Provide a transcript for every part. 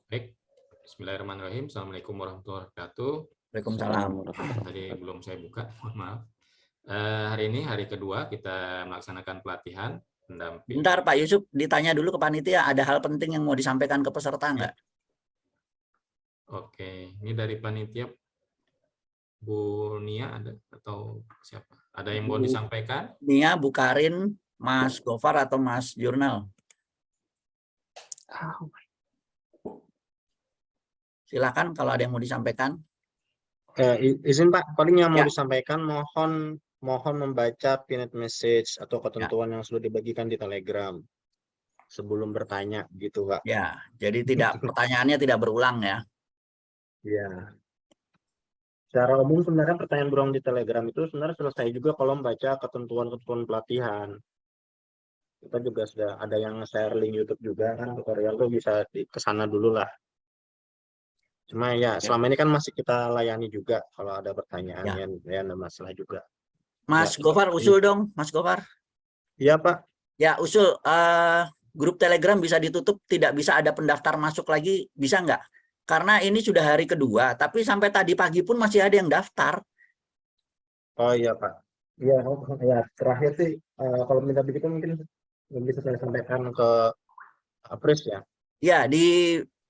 Baik, Bismillahirrahmanirrahim. Assalamualaikum warahmatullahi wabarakatuh. Waalaikumsalam. Tadi belum saya buka, mohon maaf. Hari ini hari kedua kita melaksanakan pelatihan pendamping. Bentar Pak Yusuf, ditanya dulu ke panitia, ada hal penting yang mau disampaikan ke peserta nggak? Oke, ini dari panitia Bu Nia ada atau siapa? Ada yang mau disampaikan? Nia, Bu Karin, Mas Gofar atau Mas Jurnal? Silakan kalau ada yang mau disampaikan. Izin Pak, paling yang mau Ya. disampaikan mohon membaca pinned message atau ketentuan yang sudah dibagikan di Telegram sebelum bertanya gitu Pak. Ya, jadi pertanyaannya tidak berulang ya. Iya. Secara umum sebenarnya pertanyaan berulang di Telegram itu sebenarnya selesai juga kalau membaca ketentuan-ketentuan pelatihan. Kita juga sudah ada yang share link YouTube juga kan, tutorial tuh bisa ke sana dulu lah. Cuma ya selama ini kan masih kita layani juga kalau ada pertanyaan yang ada masalah juga. Mas Gofar usul dong, Mas Gofar. Iya Pak. Ya usul, grup Telegram bisa ditutup, tidak bisa ada pendaftar masuk lagi, bisa nggak? Karena ini sudah hari kedua, tapi sampai tadi pagi pun masih ada yang daftar. Oh iya Pak. Iya, ya terakhir sih kalau minta begitu mungkin bisa saya sampaikan ke Pris ya. Ya,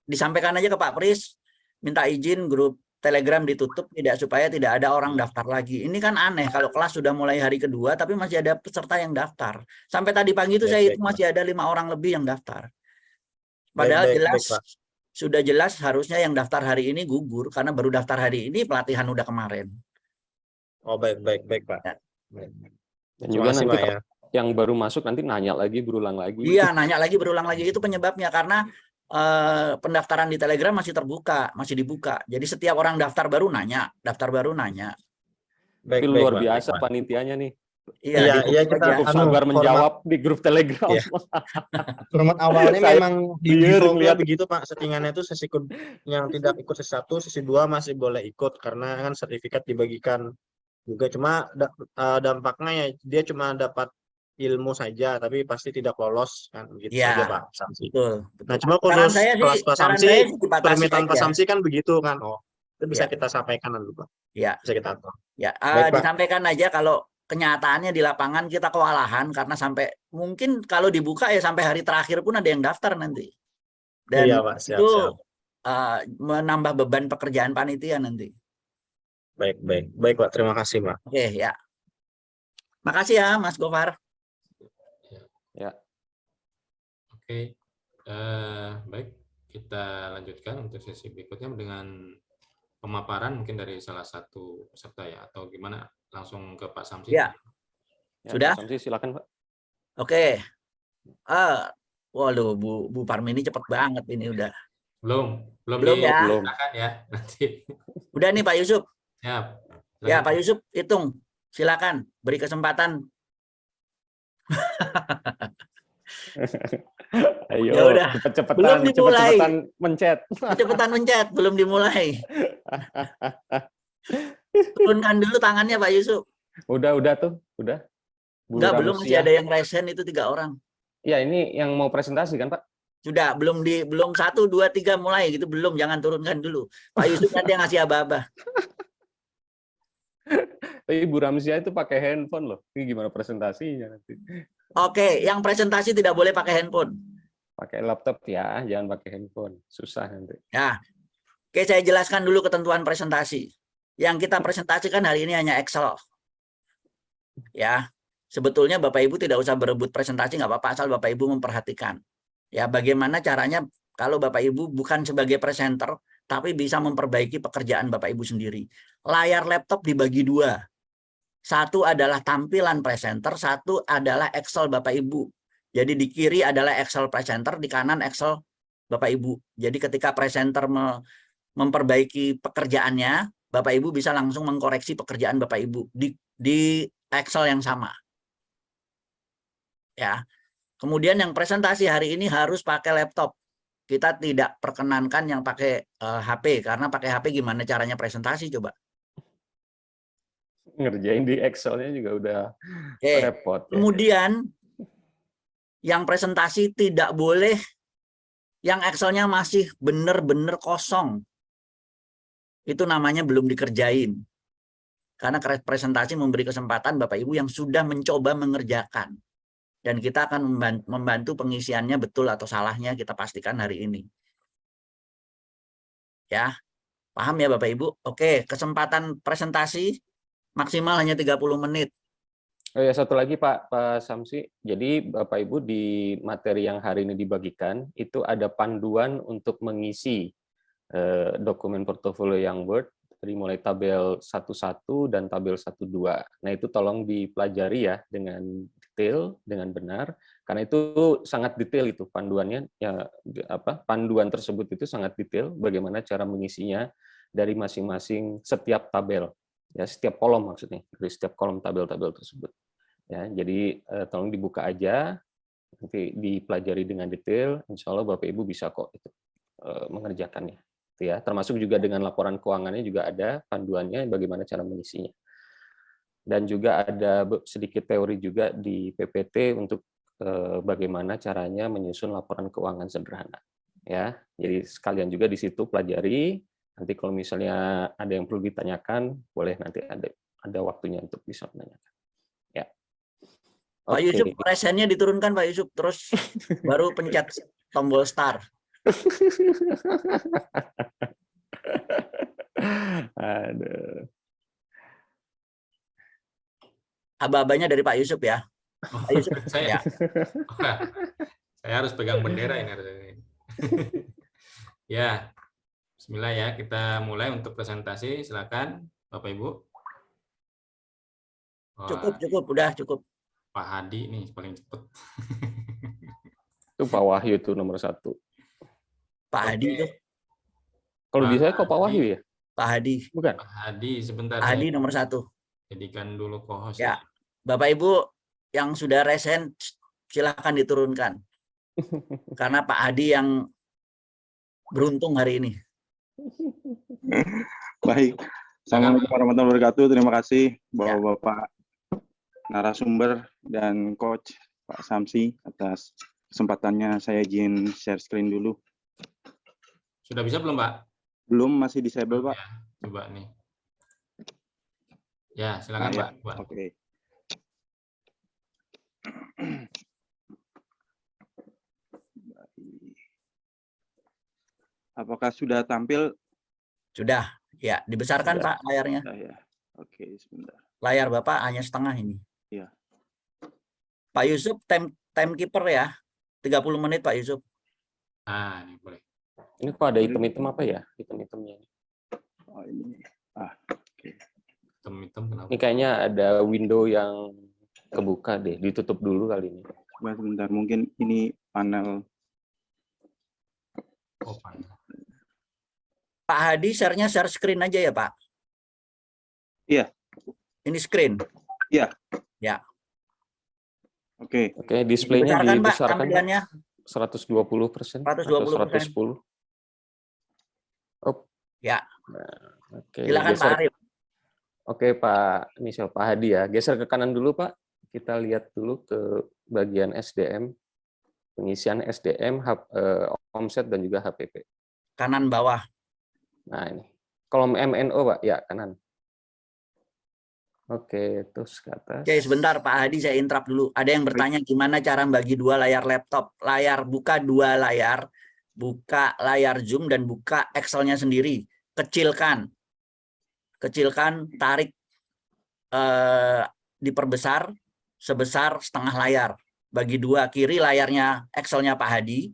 disampaikan aja ke Pak Pris, minta izin grup Telegram ditutup supaya tidak ada orang daftar lagi. Ini kan aneh kalau kelas sudah mulai hari kedua tapi masih ada peserta yang daftar. Sampai tadi pagi itu saya itu masih ada 5 orang lebih yang daftar. Padahal sudah jelas harusnya yang daftar hari ini gugur karena baru daftar hari ini, pelatihan udah kemarin. Oh baik Pak. Ya. Dan juga nanti ya, yang baru masuk nanti nanya lagi berulang lagi. Iya, nanya lagi berulang lagi, itu penyebabnya karena pendaftaran di Telegram masih terbuka, masih dibuka. Jadi setiap orang daftar baru nanya. Tapi luar biasa panitianya nih. Iya kita sabar menjawab di grup Telegram. Iya. Format awalnya memang lihat begitu Pak, settingannya itu sesi yang tidak ikut sesi 1, sesi 2 masih boleh ikut karena kan sertifikat dibagikan juga, cuma dampaknya ya dia cuma dapat ilmu saja tapi pasti tidak lolos kan gitu saja Pak Samsi. Betul. Nah cuma khusus kelas Pak Samsi, permintaan Pak Samsi kan begitu kan, itu bisa kita sampaikan dulu Pak. Ya. Bisa kita atur. Ya, disampaikan aja kalau kenyataannya di lapangan kita kewalahan karena sampai mungkin kalau dibuka ya sampai hari terakhir pun ada yang daftar nanti. Dan iya, Pak. Siap. menambah beban pekerjaan panitia nanti. Baik Pak, terima kasih Pak. Oke ya. Makasih ya Mas Gofar. Ya. Oke, baik, kita lanjutkan untuk sesi berikutnya dengan pemaparan mungkin dari salah satu peserta ya, atau gimana, langsung ke Pak Samsi. Ya. Sudah? Pak Samsi silakan Pak. Oke. Waduh, Bu Parmi ini cepet banget ini udah. Belum ya. Belum ya nanti. Udah nih Pak Yusuf. Ya. Ya Pak Yusuf, hitung. Silakan beri kesempatan. Ayo, cepet-cepetan, belum dimulai. Cepetan mencet, belum dimulai. Turunkan dulu tangannya Pak Yusuf. Udah tuh, udah. Enggak, belum, masih ada yang resen itu 3 orang. Ya, ini yang mau presentasi kan Pak? Sudah, belum 1, 2, 3 mulai gitu, belum, jangan turunkan dulu. Pak Yusuf nanti yang ngasih aba-aba. Tapi Bu Ramzia itu pakai handphone loh. Ini gimana presentasinya nanti? Oke, yang presentasi tidak boleh pakai handphone. Pakai laptop ya, jangan pakai handphone. Susah nanti. Ya. Oke, saya jelaskan dulu ketentuan presentasi. Yang kita presentasikan hari ini hanya Excel. Ya. Sebetulnya Bapak Ibu tidak usah berebut presentasi, nggak apa-apa, asal Bapak Ibu memperhatikan. Ya, bagaimana caranya kalau Bapak Ibu bukan sebagai presenter, tapi bisa memperbaiki pekerjaan Bapak Ibu sendiri. Layar laptop dibagi 2. Satu adalah tampilan presenter, satu adalah Excel Bapak Ibu. Jadi di kiri adalah Excel presenter, di kanan Excel Bapak Ibu. Jadi ketika presenter memperbaiki pekerjaannya, Bapak Ibu bisa langsung mengkoreksi pekerjaan Bapak Ibu di Excel yang sama. Ya. Kemudian yang presentasi hari ini harus pakai laptop. Kita tidak perkenankan yang pakai HP, karena pakai HP gimana caranya presentasi coba? Ngerjain di Excel-nya juga udah repot. Kemudian yang presentasi tidak boleh Yang Excelnya masih benar-benar kosong. Itu namanya belum dikerjain. Karena presentasi memberi kesempatan Bapak Ibu yang sudah mencoba mengerjakan. Dan kita akan membantu pengisiannya betul atau salahnya kita pastikan hari ini. Ya, paham ya Bapak Ibu? Oke, kesempatan presentasi maksimal hanya 30 menit. Oh ya, satu lagi Pak Samsi. Jadi Bapak Ibu di materi yang hari ini dibagikan, itu ada panduan untuk mengisi dokumen portofolio yang Word, dari mulai tabel 11 dan tabel 12. Nah, itu tolong dipelajari ya dengan detail, dengan benar, karena itu sangat detail itu panduannya. Ya, panduan tersebut itu sangat detail bagaimana cara mengisinya dari masing-masing setiap tabel, ya setiap kolom maksudnya, dari setiap kolom tabel-tabel tersebut. Ya, jadi tolong dibuka aja, nanti dipelajari dengan detail. Insya Allah Bapak Ibu bisa kok itu mengerjakannya. Ya, termasuk juga dengan laporan keuangannya juga ada panduannya bagaimana cara mengisinya. Dan juga ada sedikit teori juga di PPT untuk bagaimana caranya menyusun laporan keuangan sederhana. Ya, jadi sekalian juga di situ pelajari. Nanti kalau misalnya ada yang perlu ditanyakan, boleh nanti ada waktunya untuk bisa menanyakan. Ya. Pak Yusuf, presennya diturunkan Pak Yusuf, terus baru pencet tombol start. Aduh. Aba-abanya dari Pak Yusuf ya. Pak Yusuf, saya, ya. Saya harus pegang bendera ini. Ya, bismillah ya, kita mulai untuk presentasi. Silakan Bapak Ibu. Cukup, udah cukup. Pak Hadi nih paling cepat. Itu Pak Wahyu itu nomor 1. Pak Hadi itu. Kalau di saya kok Pak Wahyu ya? Pak Hadi. Bukan. Pak Hadi sebentar. Pak Hadi nomor 1. Jadikan dulu co-host. Ya. Bapak Ibu yang sudah resen silahkan diturunkan. Karena Pak Hadi yang beruntung hari ini. Baik. Assalamualaikum warahmatullahi wabarakatuh. Terima kasih Bapak-Bapak narasumber dan Coach Pak Samsi atas kesempatannya. Saya izin share screen dulu. Sudah bisa belum, Pak? Belum, masih disable, Pak. Ya, coba nih. Ya, silakan, Nah, Pak. Oke. Apakah sudah tampil? Sudah. Ya, dibesarkan Sudah. Pak layarnya. Ya. Oke, sebentar. Layar Bapak hanya setengah ini. Iya. Pak Yusuf, timekeeper ya. 30 menit Pak Yusuf. Ah, ini boleh. Ini kok ada item-item apa ya? Item-itemnya. Oh, ini. Oke. Item-item kenapa? Ini kayaknya ada window yang kebuka deh. Ditutup dulu kali ini. Sebentar, mungkin ini panel. Oh, panel. Pak Hadi share-nya share screen aja ya, Pak? Iya. Ini screen. Iya. Ya. Oke. Oke, displaynya Dibesarkan, Pak, dibesarkan, Pak. tampilannya. 120%. 120%. 110. Oh. Ya. Nah, oke. Silakan Geser. Pak Arif. Oke, Pak. Ini siapa? Pak Hadi ya. Geser ke kanan dulu, Pak. Kita lihat dulu ke bagian SDM. Pengisian SDM, omset, dan juga HPP. Kanan bawah. Nah, ini. Kolom MNO, Pak. Ya, kanan. Oke, terus ke atas. Oke, sebentar Pak Hadi, saya interrupt dulu. Ada yang bertanya gimana cara bagi 2 layar laptop. Buka 2 layar, buka layar Zoom dan buka Excel-nya sendiri. Kecilkan, tarik, diperbesar sebesar setengah layar. Bagi 2, kiri layarnya Excel-nya Pak Hadi,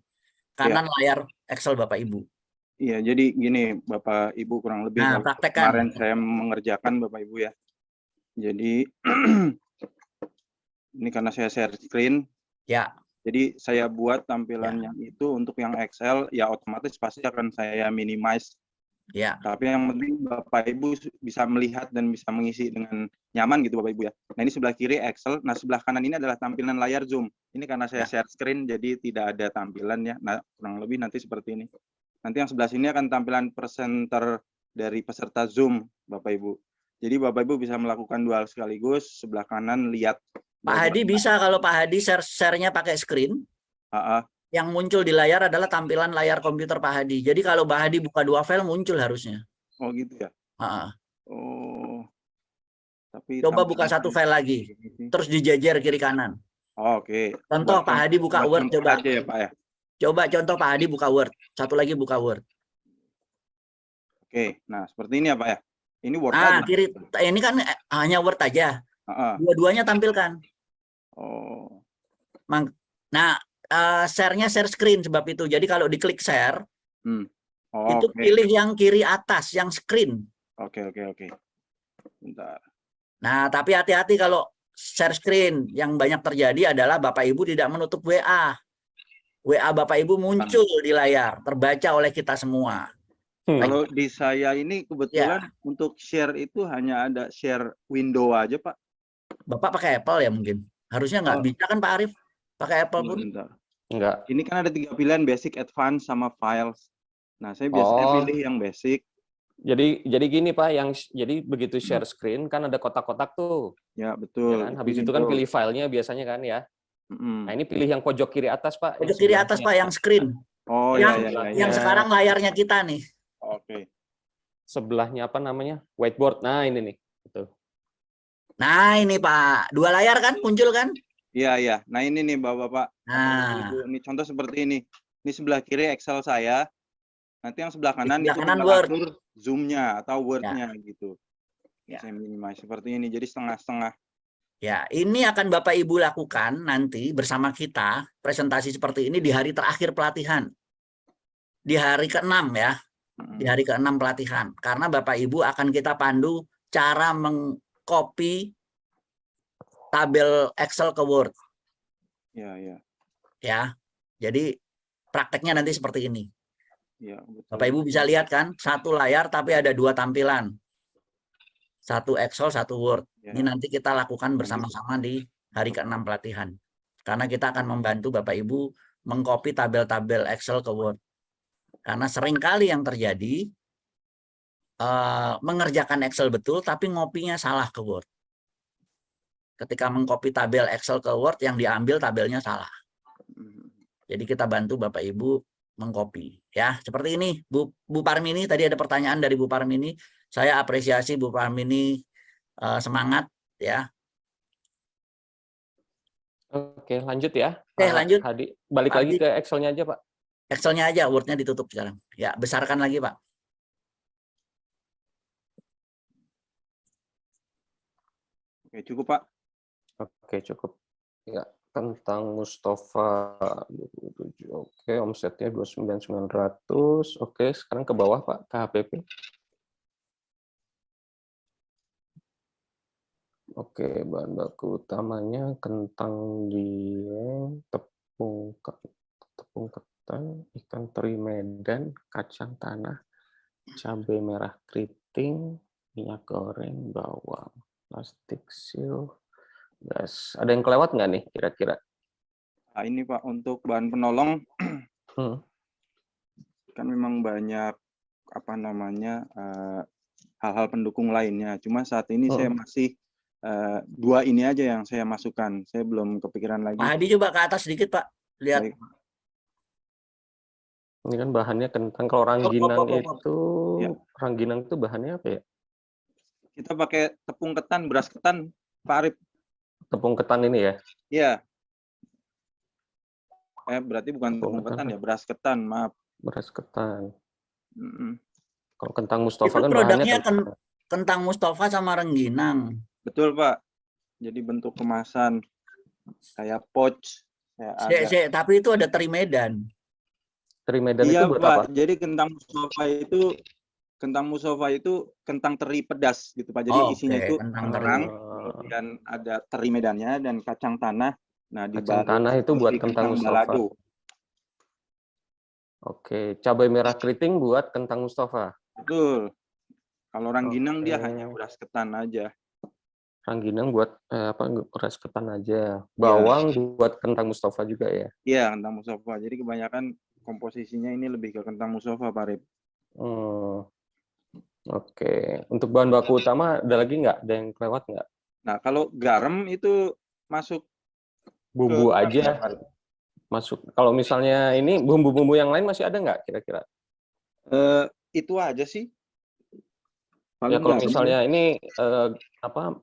kanan layar Excel Bapak Ibu. Iya, jadi gini Bapak Ibu, kurang lebih Nah, praktekkan. kemarin saya mengerjakan Bapak Ibu ya. Jadi ini karena saya share screen. Ya. Jadi saya buat tampilannya itu untuk yang Excel, ya otomatis pasti akan saya minimize. Ya. Tapi yang penting Bapak Ibu bisa melihat dan bisa mengisi dengan nyaman gitu Bapak Ibu ya. Nah, ini sebelah kiri Excel, nah sebelah kanan ini adalah tampilan layar Zoom. Ini karena saya share screen jadi tidak ada tampilan ya. Nah, kurang lebih nanti seperti ini. Nanti yang sebelah sini akan tampilan presenter dari peserta Zoom Bapak Ibu. Jadi Bapak Ibu bisa melakukan dual sekaligus, sebelah kanan lihat. Pak Hadi bisa kalau Pak Hadi share-nya pakai screen. yang muncul di layar adalah tampilan layar komputer Pak Hadi. Jadi kalau Pak Hadi buka 2 file muncul harusnya. Oh gitu ya. Heeh. Oh. Tapi Coba buka tampilan 1 file lagi, ini. terus dijejer kiri kanan. Oh, oke. Contoh Buat Pak Hadi buka buat Word contoh coba. aja ya Pak ya. Coba contoh Pak Hadi buka Word. Satu lagi buka Word. Oke. Nah seperti ini ya Pak ya. Ini Word Nah, aja. kiri ini kan hanya Word aja. Heeh. Dua-duanya tampilkan. Oh. Nah, share-nya share screen sebab itu. Jadi kalau diklik share, Oh, itu oke. pilih yang kiri atas, yang screen. Oke. Bentar. Nah, tapi hati-hati kalau share screen. Yang banyak terjadi adalah Bapak Ibu tidak menutup WA. WA Bapak Ibu muncul di layar, terbaca oleh kita semua. Kalau di saya ini kebetulan Ya. untuk share itu hanya ada share window aja Pak. Bapak pakai Apple ya mungkin? Harusnya nggak Oh. bisa kan Pak Arif? Pakai Apple pun? Bentar. Enggak. Ini kan ada 3 pilihan, basic, advance, sama files. Nah, saya biasanya Oh. pilih yang basic. Jadi gini Pak, jadi begitu share screen kan ada kotak-kotak tuh. Ya, betul. Ya kan? Habis itu kan pilih filenya biasanya kan ya. Nah, ini pilih yang pojok kiri atas Pak. Pojok kiri atas Pak, yang screen. Oh, Yang sekarang layarnya kita nih. Oke. Sebelahnya apa namanya? Whiteboard. Nah, ini nih. Betul. Nah, ini Pak. 2 layar kan muncul kan? Iya. Nah, ini nih Bapak-bapak. Nah, Ini contoh seperti ini. Ini sebelah kiri Excel saya. Nanti yang sebelah kanan sebelah itu kanan tinggal Word. atur zoom-nya atau Word-nya gitu. Ya. Saya minimize seperti ini. Jadi setengah-setengah. Ya, ini akan Bapak Ibu lakukan nanti bersama kita, presentasi seperti ini di hari terakhir pelatihan. Di hari ke-6 ya. Di hari ke-6 pelatihan. Karena Bapak Ibu akan kita pandu cara mengcopy tabel Excel ke Word. Iya. Ya. Jadi prakteknya nanti seperti ini. Iya, betul. Bapak Ibu bisa lihat kan, 1 layar tapi ada 2 tampilan. 1 Excel, 1 Word. Ya. Ini nanti kita lakukan bersama-sama di hari ke-6 pelatihan. Karena kita akan membantu Bapak Ibu mengcopy tabel-tabel Excel ke Word. Karena seringkali yang terjadi mengerjakan Excel betul tapi ngopinya salah ke Word. Ketika mengcopy tabel Excel ke Word yang diambil tabelnya salah. Jadi kita bantu Bapak Ibu mengcopy ya. Seperti ini Bu Parmini, tadi ada pertanyaan dari Bu Parmini. Saya apresiasi Bu Parmini, semangat ya. Oke, lanjut ya. Oke, Pak lanjut. Hadi, balik Pak lagi Hadi. ke Excel-nya aja, Pak. Excel-nya aja, Word-nya ditutup sekarang. Ya, besarkan lagi, Pak. Oke, cukup Pak. Oke, cukup. Ya, tentang Mustafa 27. Oke, omsetnya 29.900. Oke, sekarang ke bawah, Pak, KHPP. Oke, bahan baku utamanya kentang dieng, tepung ketan, ikan teri Medan, kacang tanah, cabai merah keriting, minyak goreng, bawang, plastik seal, gas. Ada yang kelewat nggak nih kira-kira? Nah, ini Pak untuk bahan penolong kan memang banyak apa namanya hal-hal pendukung lainnya. Cuma saat ini saya masih 2 ini aja yang saya masukkan. Saya belum kepikiran lagi. Pak Hadi coba ke atas sedikit, Pak. Lihat. Baik. Ini kan bahannya kentang. Kalau rangginang itu, Ya. Rangginang itu bahannya apa ya? Kita pakai tepung ketan, beras ketan, Pak Arif. Tepung ketan ini ya? Iya. Berarti bukan tepung ketan ya, beras ketan, maaf. Beras ketan. Kalau kentang Mustafa Itu kan produknya bahannya kentang Mustafa sama rengginang. Betul Pak. Jadi bentuk kemasan kayak pouch. Tapi itu ada teri Medan. Teri Medan iya, itu buat Pak. apa? Jadi kentang Mustafa itu kentang teri pedas gitu Pak. Jadi isinya itu kentang dan ada teri Medannya dan kacang tanah. Nah, kacang tanah itu buat kentang Mustafa. balado. Oke, cabai merah keriting buat kentang Mustafa. Betul. Kalau rangginang dia hanya beras ketan aja. Rangginang buat beras ketan aja. Bawang buat kentang Mustafa juga ya? Iya, kentang Mustafa. Jadi kebanyakan komposisinya ini lebih ke kentang Mustafa, Pak Rip. Oke. Untuk bahan baku utama ada lagi nggak? Ada yang kelewat nggak? Nah, kalau garam itu masuk bumbu aja. masuk. Kalau misalnya ini bumbu-bumbu yang lain masih ada nggak kira-kira? Itu aja sih. Ya Paling kalau nggak ada. misalnya ini apa?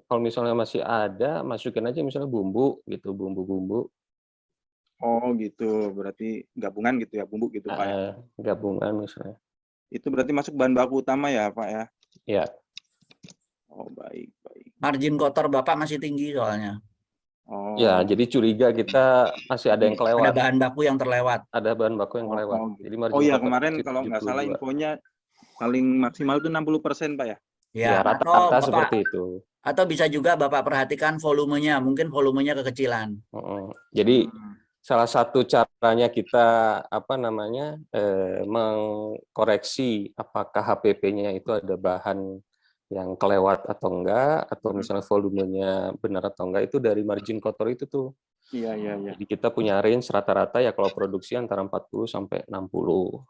Kalau misalnya masih ada, masukin aja misalnya bumbu gitu, bumbu-bumbu. Oh gitu, berarti gabungan gitu ya, bumbu gitu Pak ya. Gabungan misalnya. Itu berarti masuk bahan baku utama ya Pak ya. Ya. Oh baik, baik. Margin kotor Bapak masih tinggi soalnya. Oh. Ya, jadi curiga kita masih ada yang Ada kelewat. bahan baku yang terlewat. Ada bahan baku yang kelewat. Oh, gitu. Jadi margin Oh iya, kotor kemarin masih kalau nggak salah 72. infonya paling maksimal itu 60% Pak ya. Ya, Ya, atau rata-rata Bapak seperti itu. atau bisa juga Bapak perhatikan volumenya, mungkin volumenya kekecilan. Jadi salah satu caranya kita mengkoreksi apakah HPP-nya itu ada bahan yang kelewat atau enggak, atau misalnya volumenya benar atau enggak, itu dari margin kotor itu tuh. Iya. Jadi kita punya range rata-rata ya kalau produksi antara 40 sampai 60.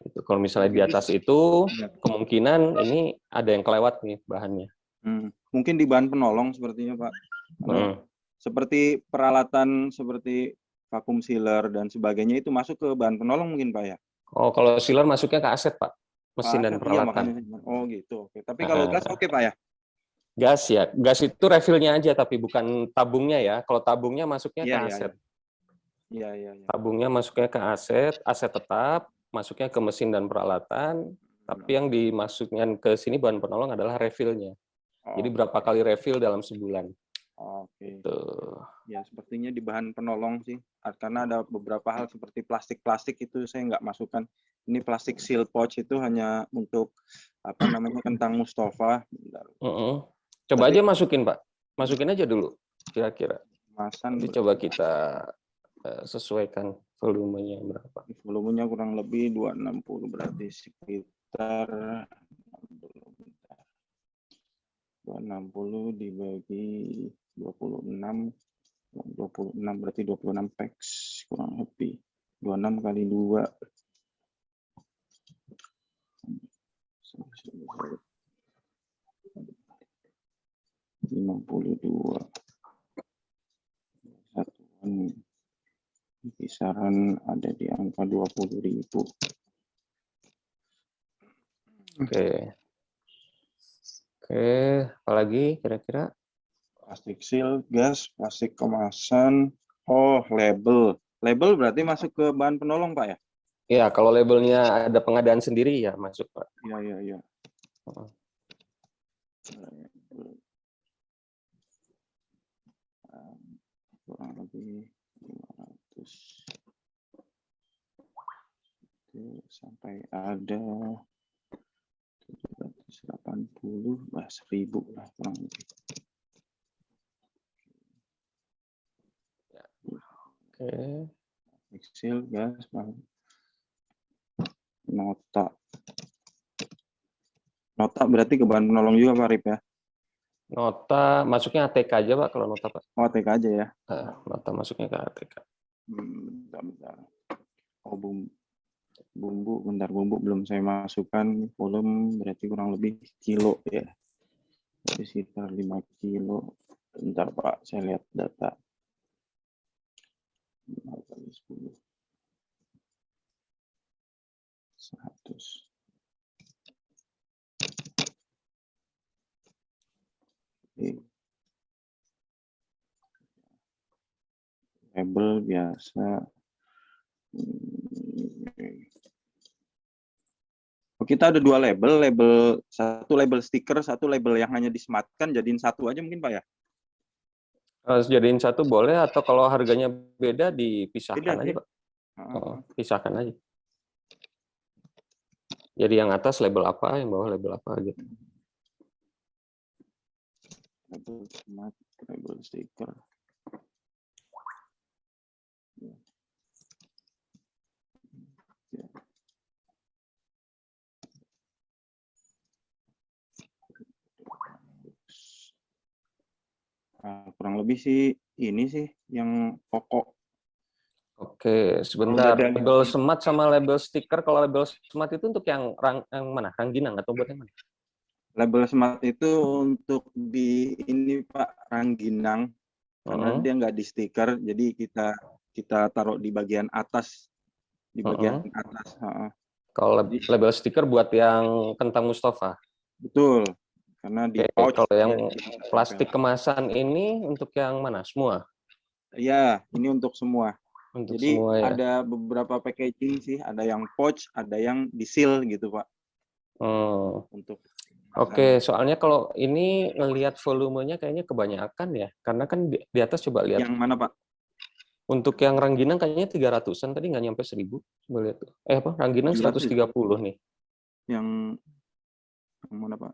Itu kalau misalnya di atas itu kemungkinan ini ada yang kelewat nih bahannya. Mungkin di bahan penolong sepertinya Pak. Seperti peralatan seperti vacuum sealer dan sebagainya itu masuk ke bahan penolong mungkin Pak ya. Oh, kalau sealer masuknya ke aset Pak, mesin dan Iya, peralatan. oh gitu. Oke. Tapi kalau gas oke Pak ya. Gas ya, gas itu refillnya aja tapi bukan tabungnya ya. Kalau tabungnya masuknya ke aset. Iya. Tabungnya masuknya ke aset, aset tetap, masuknya ke mesin dan peralatan. Tapi yang dimasukkan ke sini bahan penolong adalah refillnya. Jadi berapa kali refill dalam sebulan. Oke. Tuh. Ya sepertinya di bahan penolong sih. Karena ada beberapa hal seperti plastik itu saya nggak masukkan. Ini plastik seal pouch itu hanya untuk kentang Mustafa. Coba aja masukin Pak, masukin aja dulu kira-kira. Nanti coba kita sesuaikan volumenya berapa. Volumenya kurang lebih 260 berarti sekitar 260 dibagi 26 berarti 26 packs kurang lebih 26 kali 2 52 satuan kisaran ada di angka 20.000. Oke, apalagi kira-kira? Plastik seal, gas, plastik kemasan, label berarti masuk ke bahan penolong Pak ya? Ya, kalau labelnya ada pengadaan sendiri ya masuk Pak. Iya. Kurang lebih 500 sampai ada 780 1000 lah kurang lebih. Oke. Excel gas nota berarti ke bahan penolong juga Pak Rip ya? Nota masuknya ATK aja Pak kalau nota Pak. Oh ATK aja ya? Nota masuknya ke ATK. Bentar. Oh bumbu belum saya masukkan. Volume berarti kurang lebih kilo ya. Jadi sekitar 5 kilo. Bentar Pak, saya lihat data. 5 kali 10. 100. Label biasa. Kita ada 2 label, satu label stiker, satu label yang hanya disematkan, jadiin satu aja mungkin Pak ya? Jadiin satu boleh, atau kalau harganya beda dipisahkan aja Pak. Pisahkan aja. Jadi yang atas label apa, yang bawah label apa gitu. Label semat, label stiker. Kurang lebih sih ini sih yang pokok. Oke, sebentar. Label semat sama label stiker. Kalau label semat itu untuk yang mana? Rangginang atau buat yang mana? Label semat itu untuk di ini Pak, rangginang. Karena dia nggak di stiker, jadi kita kita taruh di bagian atas, di bagian atas. Kalau Jadi, label stiker buat yang kentang Mustafa. betul, karena di Oke, pouch. kalau yang dia kita plastik tempel. kemasan ini untuk yang mana? Semua? Ya, ini untuk semua. Untuk Jadi semua ya. ada beberapa packaging sih, ada yang pouch, ada yang di seal gitu Pak. Untuk Oke, soalnya kalau ini ngelihat volumenya kayaknya kebanyakan ya, karena kan di atas coba lihat. yang mana Pak? Untuk yang rangginang kayaknya 300-an, tadi nggak nyampe 1000. Coba lihat tuh. Apa? Rangginang 300 ya? 130 nih. Yang mana Pak?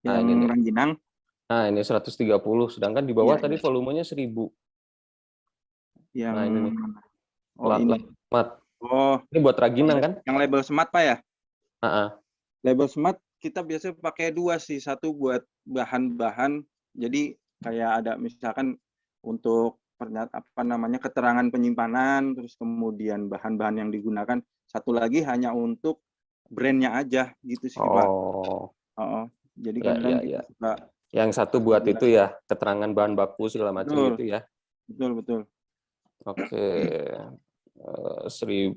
Nah, Yang ini nih. rangginang. Nah, ini 130, sedangkan di bawah Iya, tadi iya. volumenya 1000. Yang Nah, ini nih. ini. Mat. Oh, Ini buat rangginang kan? yang label smart Pak ya? Ah. Label smart kita biasanya pakai 2 sih, satu buat bahan-bahan, jadi kayak ada misalkan untuk keterangan penyimpanan, terus kemudian bahan-bahan yang digunakan, satu lagi hanya untuk brandnya aja gitu sih Pak. Jadi Ya, kadang ya, kita ya. suka Yang satu buat itu ya, keterangan bahan baku segala macam betul, gitu ya. betul. Oke. 1000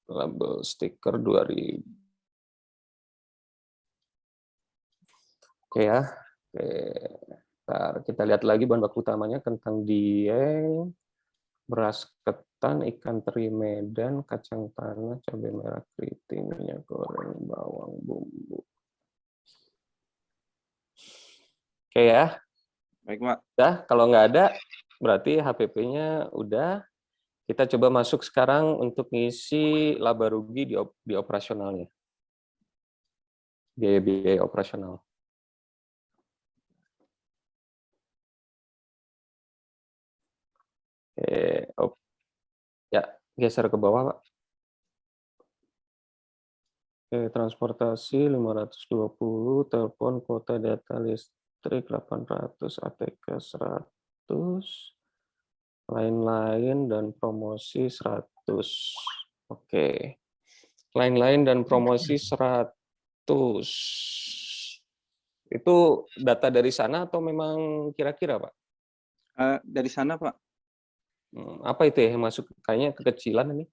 label stiker 2000. Oke ya. Oke. Bentar, kita lihat lagi bahan baku utamanya: kentang dieng, beras ketan, ikan teri Medan, kacang tanah, cabai merah keriting, minyak goreng, bawang, bumbu. Oke ya. Baik Pak. Udah, kalau nggak ada berarti HPP-nya udah. Kita coba masuk sekarang untuk ngisi laba rugi di operasionalnya. Biaya-biaya operasional. Ya, geser ke bawah, Pak. Oke, transportasi 520, telepon, kuota data listrik 800, ATK 100, lain-lain dan promosi 100. Oke. Lain-lain dan promosi 100. Itu data dari sana atau memang kira-kira, Pak? Dari sana Pak. Apa itu ya yang masuk? Kayaknya kekecilan ini.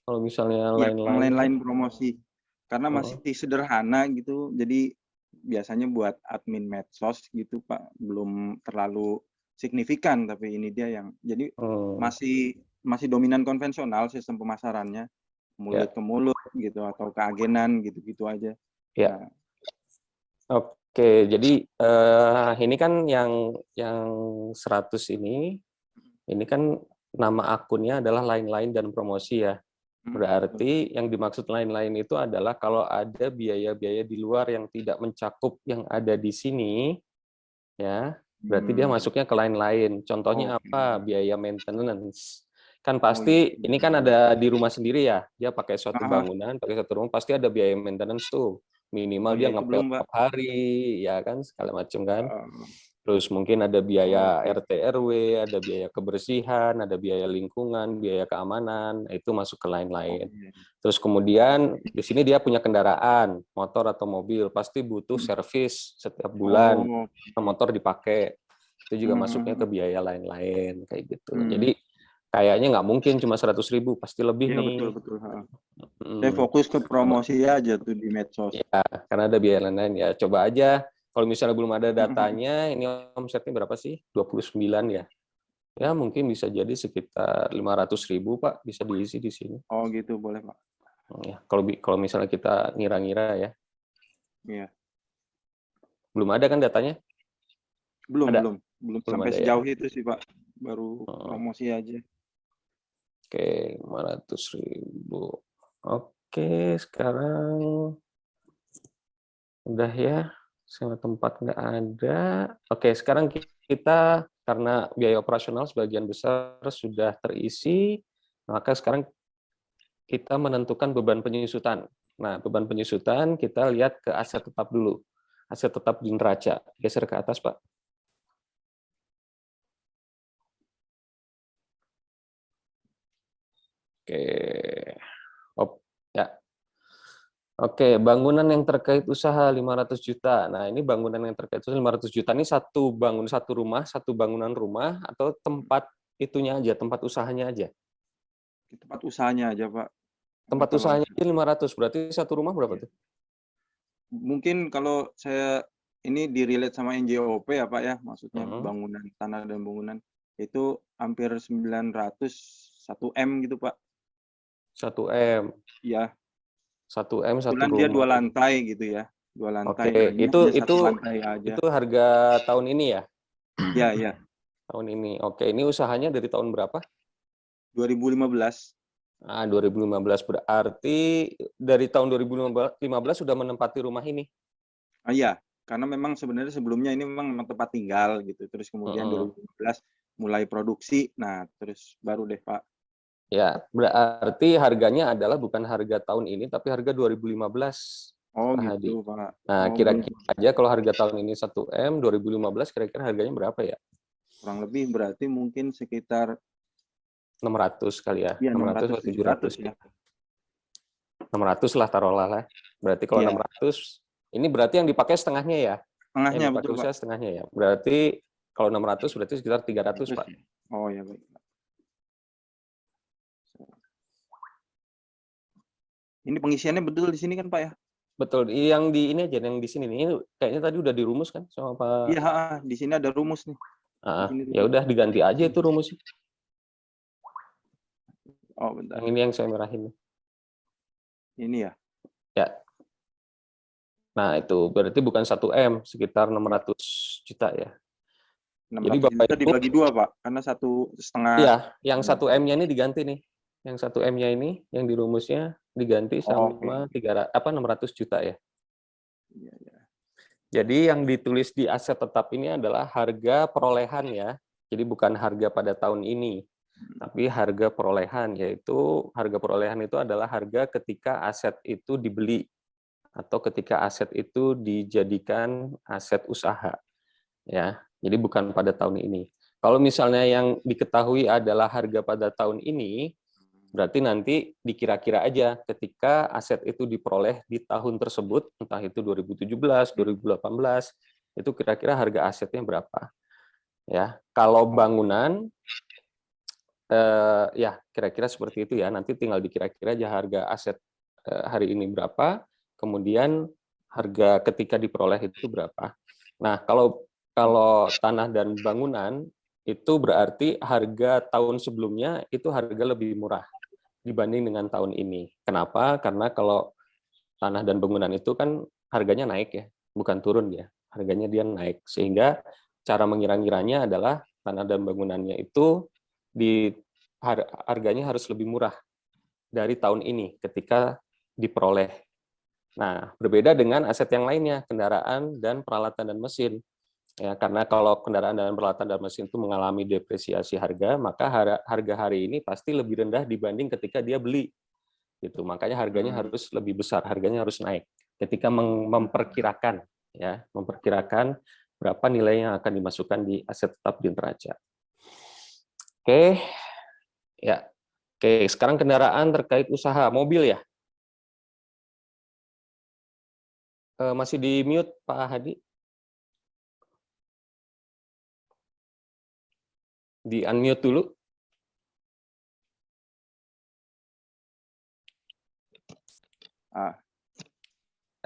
Kalau misalnya Ya, lain-lain. lain-lain promosi. Karena masih sederhana gitu, jadi biasanya buat admin medsos gitu Pak, belum terlalu signifikan, tapi ini dia yang jadi masih dominan konvensional sistem pemasarannya, mulut ke mulut gitu atau ke agenan gitu-gitu aja. Ya. Nah. Oke, jadi ini kan yang 100 ini kan nama akunnya adalah lain-lain dan promosi ya. Berarti yang dimaksud lain-lain itu adalah kalau ada biaya-biaya di luar yang tidak mencakup yang ada di sini, ya, berarti dia masuknya ke lain-lain. Contohnya apa? Biaya maintenance. Kan pasti ini kan ada di rumah sendiri ya, dia pakai suatu bangunan, pakai satu rumah, pasti ada biaya maintenance tuh. Minimal dia ngepel tiap hari, ya kan, segala macam kan. Terus mungkin ada biaya RT RW, ada biaya kebersihan, ada biaya lingkungan, biaya keamanan, itu masuk ke lain-lain. Terus kemudian di sini dia punya kendaraan, motor atau mobil, pasti butuh servis setiap bulan, motor dipakai. Itu juga masuknya ke biaya lain-lain kayak gitu. Jadi kayaknya nggak mungkin cuma 100.000, pasti lebih nih. Betul. Saya fokus ke promosi aja tuh di medsos. Ya, karena ada biaya lain-lain ya. Coba aja. Kalau misalnya belum ada datanya, ini omsetnya berapa sih? 29 ya. Ya mungkin bisa jadi sekitar 500.000 Pak, bisa diisi di sini. Oh gitu, boleh Pak. Ya, kalau misalnya kita ngira-ngira ya. Iya. Belum ada kan datanya? Belum sampai ada, sejauh ya? Itu sih Pak, baru promosi aja. Oke, 500.000. Oke, sekarang udah ya. Sewa tempat nggak ada. Oke, sekarang kita karena biaya operasional sebagian besar sudah terisi, maka sekarang kita menentukan beban penyusutan. Nah, beban penyusutan kita lihat ke aset tetap dulu. Aset tetap di neraca. Geser ke atas, Pak. Oke. Ya. Oke, bangunan yang terkait usaha 500 juta. Nah, ini bangunan yang terkait usaha 500 juta ini satu rumah, satu bangunan rumah, atau tempat itunya aja, tempat usahanya aja? Di tempat usahanya aja, Pak. Tempat Kalau usahanya aja 500, berarti satu rumah berapa tuh? mungkin kalau saya ini di-relate sama NJOP ya, Pak, ya, maksudnya Mhm. bangunan, tanah dan bangunan, itu hampir 900, 1 M gitu, Pak. 1 M. Iya, 1 M, 1 kebetulan dia 2 rumah. lantai gitu ya, 2 Oke, lantai. Nah, ini hanya 1 lantai aja. itu harga tahun ini ya? Iya, iya, Tahun ini. Oke, ini usahanya dari tahun berapa? 2015. 2015, berarti dari tahun 2015 sudah menempati rumah ini? Iya, karena memang sebenarnya sebelumnya ini memang tempat tinggal gitu, terus kemudian Heeh. 2015 mulai produksi, nah terus baru deh, Pak. Ya, berarti harganya adalah bukan harga tahun ini, tapi harga 2015, Oh Pak Hadi. gitu, Pak. Nah, Oh, kira-kira aja kalau harga tahun ini 1 M, 2015 kira-kira harganya berapa ya? kurang lebih berarti mungkin sekitar 600 kali ya? ya 600 600, atau 700 700? ya. 600 lah taruhlah lah. Berarti kalau Iya, 600, ini berarti yang dipakai setengahnya ya? Yang tengahnya dipakai betul, Pak. usaha setengahnya ya? Berarti kalau 600 berarti sekitar 300, Pak. Oh ya, baik. Ini pengisiannya betul di sini kan, Pak ya? Betul, yang di ini aja, yang di sini nih. Ini kayaknya tadi udah dirumus kan sama Pak? Iya, di sini ada rumus nih. Di sini Ya udah diganti aja itu rumusnya. Oh, bentar. Yang ini yang saya merahin. Ini ya. Ya. Nah, itu berarti bukan 1 M, sekitar 600 juta ya. 600 Jadi Bapak juta Ibu, dibagi 2, Pak. Karena 1,5. iya, yang 1 M-nya ini diganti nih. Yang 1 M-nya ini yang di rumusnya diganti Oh, sama 600 juta ya. Iya, iya. Jadi yang ditulis di aset tetap ini adalah harga perolehan ya. Jadi bukan harga pada tahun ini, tapi harga perolehan, yaitu harga perolehan itu adalah harga ketika aset itu dibeli atau ketika aset itu dijadikan aset usaha. Ya. Jadi bukan pada tahun ini. Kalau misalnya yang diketahui adalah harga pada tahun ini, berarti nanti dikira-kira aja ketika aset itu diperoleh di tahun tersebut, entah itu 2017, 2018, itu kira-kira harga asetnya berapa. Ya, kalau bangunan, ya kira-kira seperti itu ya. Nanti tinggal dikira-kira aja harga aset hari ini berapa, kemudian harga ketika diperoleh itu berapa. Nah, kalau tanah dan bangunan itu berarti harga tahun sebelumnya itu harga lebih murah dibanding dengan tahun ini. Kenapa? Karena kalau tanah dan bangunan itu kan harganya naik ya, bukan turun ya. Harganya dia naik. Sehingga cara mengira-ngiranya adalah tanah dan bangunannya itu harganya harus lebih murah dari tahun ini ketika diperoleh. Nah, berbeda dengan aset yang lainnya, kendaraan dan peralatan dan mesin. Ya, karena kalau kendaraan dan peralatan dan mesin itu mengalami depresiasi harga, maka harga hari ini pasti lebih rendah dibanding ketika dia beli. Gitu. Makanya harganya harus lebih besar, harganya harus naik. Ketika memperkirakan berapa nilai yang akan dimasukkan di aset tetap di neraca. Oke. Ya. Oke, sekarang kendaraan terkait usaha, mobil ya. Masih di mute Pak Hadi? Di unmute dulu.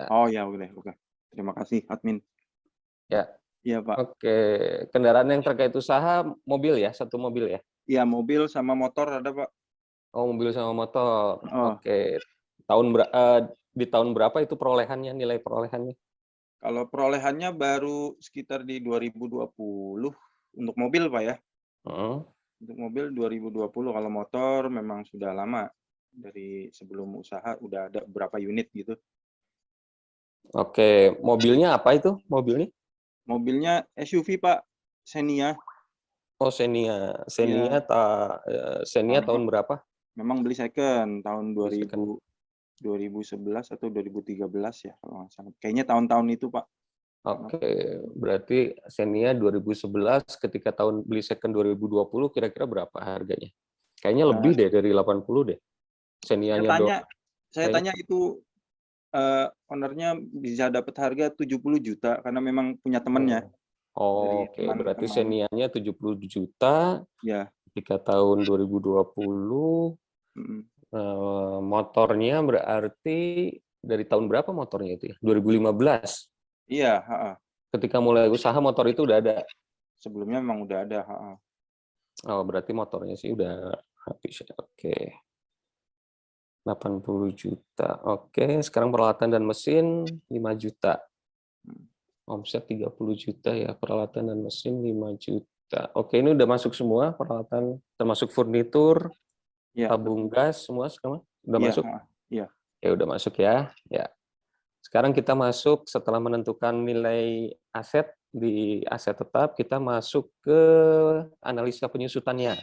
Oh ya, boleh. Oke. Terima kasih, admin. Ya. Iya, Pak. Oke, kendaraan yang terkait usaha mobil ya, satu mobil ya? Iya, mobil sama motor ada, Pak. Oh, mobil sama motor. Oh. Oke. Di tahun berapa itu perolehannya, nilai perolehannya? Kalau perolehannya baru sekitar di 2020 untuk mobil, Pak ya. Untuk mobil 2020, kalau motor memang sudah lama. Dari sebelum usaha udah ada beberapa unit gitu. Oke, mobilnya apa itu mobilnya? Mobilnya SUV, Pak. Xenia. Oh, Xenia. Iya. Xenia tahun berapa? Memang beli second tahun Beli second. 2011 atau 2013 ya kalau nggak salah. Kayaknya tahun-tahun itu, Pak. Oke, berarti Xenia 2011 ketika tahun beli second 2020 kira-kira berapa harganya? Kayaknya lebih deh dari 80 deh. Xenia-nya saya tanya itu ownernya bisa dapat harga 70 juta karena memang punya temannya. Oke, berarti Xenia-nya 70 juta. Ya. ketika tahun 2020 motornya berarti dari tahun berapa motornya itu ya? 2015. Iya, ha-ha. Ketika mulai usaha motor itu udah ada. Sebelumnya memang udah ada. Ha-ha. Oh, berarti motornya sih udah habis ya. Oke. 80 juta. Oke, sekarang peralatan dan mesin 5 juta. Omset 30 juta ya, peralatan dan mesin 5 juta. Oke, ini udah masuk semua peralatan termasuk furnitur, Iya, tabung gas semua sekarang udah iya, masuk. ha-ha. Iya. Ya udah masuk ya. Ya. Sekarang kita masuk setelah menentukan nilai aset di aset tetap, kita masuk ke analisa penyusutannya.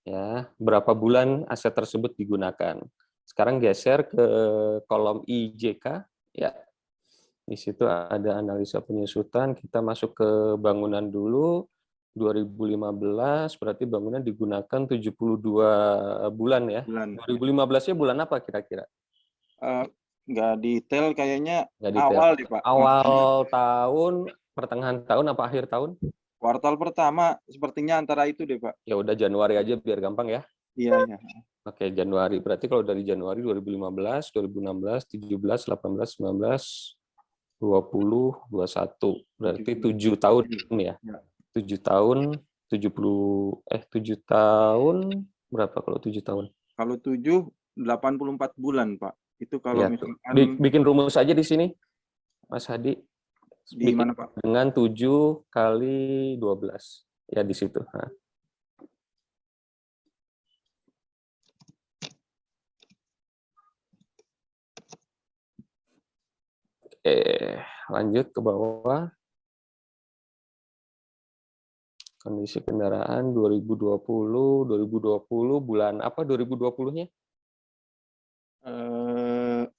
Ya, berapa bulan aset tersebut digunakan. Sekarang geser ke kolom IJK, ya. Di situ ada analisa penyusutan, kita masuk ke bangunan dulu. 2015 berarti bangunan digunakan 72 bulan ya. Bulan. 2015-nya bulan apa kira-kira? Nggak detail kayaknya Nggak detail. awal deh, Pak. Awal tahun, pertengahan tahun apa akhir tahun? Kuartal pertama sepertinya antara itu deh, Pak. Ya udah Januari aja biar gampang ya. Iya, iya. Oke, Januari. Berarti kalau dari Januari 2015, 2016, 17, 18, 19, 20, 21. Berarti 7 tahun ya. Ya. 7 tahun, 7 tahun, berapa kalau 7 tahun? Kalau 7, 84 bulan, Pak. Itu kalau Ya, misalkan bikin rumus aja di sini, Mas Hadi. di mana, Pak? Dengan 7 kali 12. Ya, di situ. Nah. Lanjut ke bawah. Kondisi kendaraan 2020 bulan apa 2020-nya?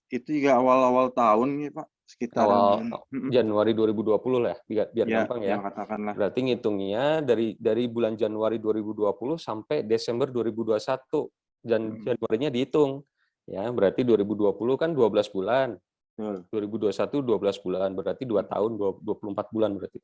Itu juga awal-awal tahun ya, Pak. Sekitaran Awal Januari 2020 lah, biar ya, gampang ya. katakanlah. Berarti ngitungnya dari bulan Januari 2020 sampai Desember 2021. Dan Januarinya dihitung. Ya, berarti 2020 kan 12 bulan. 2021 12 bulan, berarti 2 tahun 24 bulan berarti.